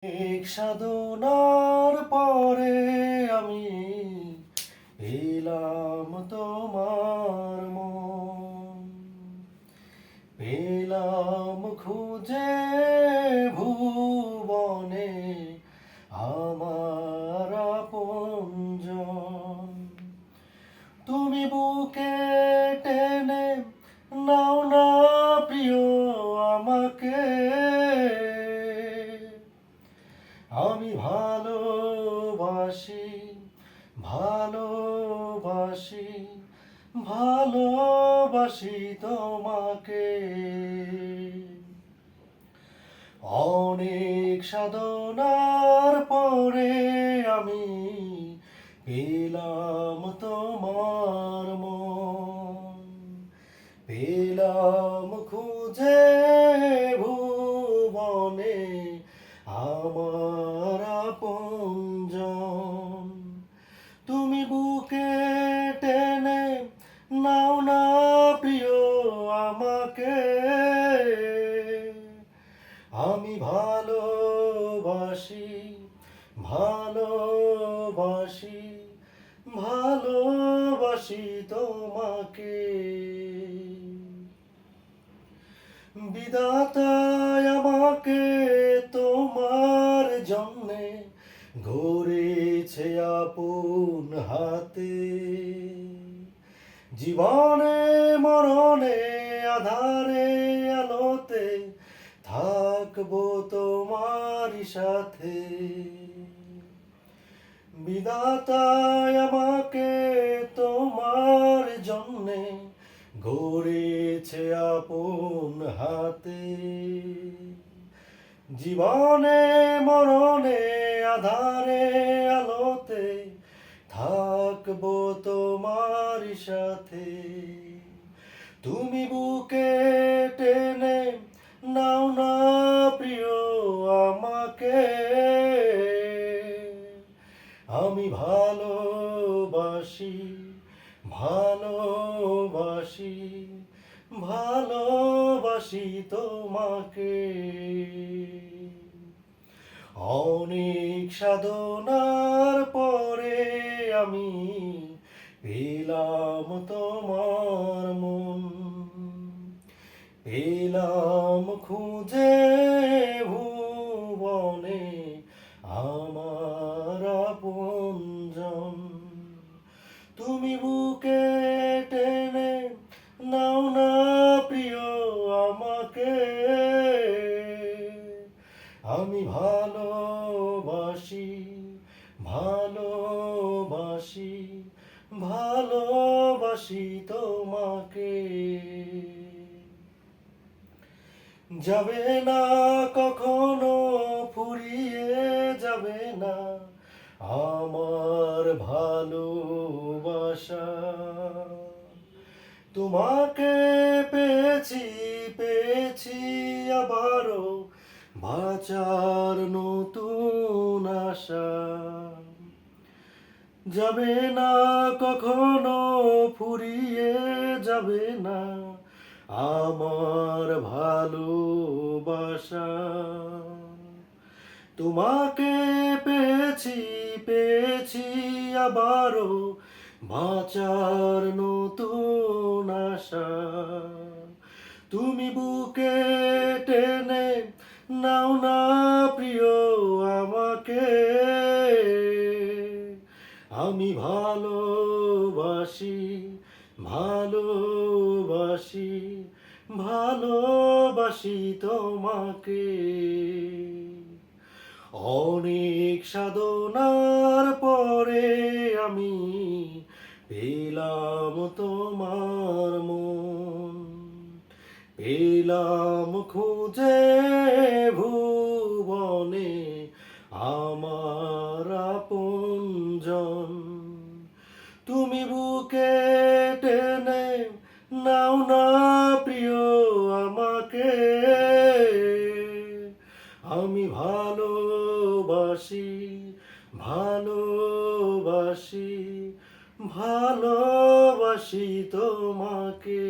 এক সাধনার পরে আমি এলাম তোমার মন, পেলাম খুঁজে ভুবনে আমার আপনজন। তুমি বুকে টেনে নাও না প্রিয় আমাকে, আমি ভালোবাসি, ভালোবাসি, ভালোবাসি তোমাকে। অনেক সাধনার পরে আমি পেলাম তোমার মন, পেলাম খুঁজে ভুবনে আমার আপনজন। তুমি বুকে টেনে নাও না প্রিয় আমাকে, আমি ভালোবাসি, ভালোবাসি, ভালোবাসি তোমাকে। বিধাতায় আমাকে তোমার জন্যে গড়েছে আপন হাতে, জীবনে মরণে আধারে আলোতে থাকবো তোমারই সাথে। বিধাতায় আমাকে তোমার জন্যে গড়েছে আপন হাতে, জীবনে মরণে আধারে আলোতে থাকবো তোমারই সাথে। তুমি বুকে টেনে নাও না প্রিয় আমাকে, আমি ভালোবাসি, ভালোবাসি, ভালোবাসি তোমাকে। অনেক সাধনার পরে আমি পেলাম তোমার মন, পেলাম খুঁজে ভুবনে আমার আপনজন। তুমি বুকে টেনে নাও না প্রিয় আমাকে, আমি ভালোবাসি, ভালোবাসি, ভালোবাসি তোমাকে। যাবে না কখনো ফুরিয়ে যাবে না আমার ভালোবাসা, তোমাকে পেয়েছি, পেয়েছি আবারও বাঁচার নতুন আশা। যাবে না কখনো ফুরিয়ে যাবে না আমার ভালোবাসা, তোমাকে পেয়েছি, পেয়েছি আবারও বাঁচার নতুন আশা। তুমি বুকে টেনে নাও না প্রিয় আমাকে, আমি ভালোবাসি, ভালোবাসি, ভালোবাসি তোমাকে। অনেক সাধনার পরে আমি পেলাম তোমার মন, পেলাম খুঁজে ভুবনে আমার আপনজন। তুমি বুকে টেনে নাও না প্রিয় আমাকে, আমি ভালোবাসি, ভালোবাসি, ভালোবাসি তোমাকে।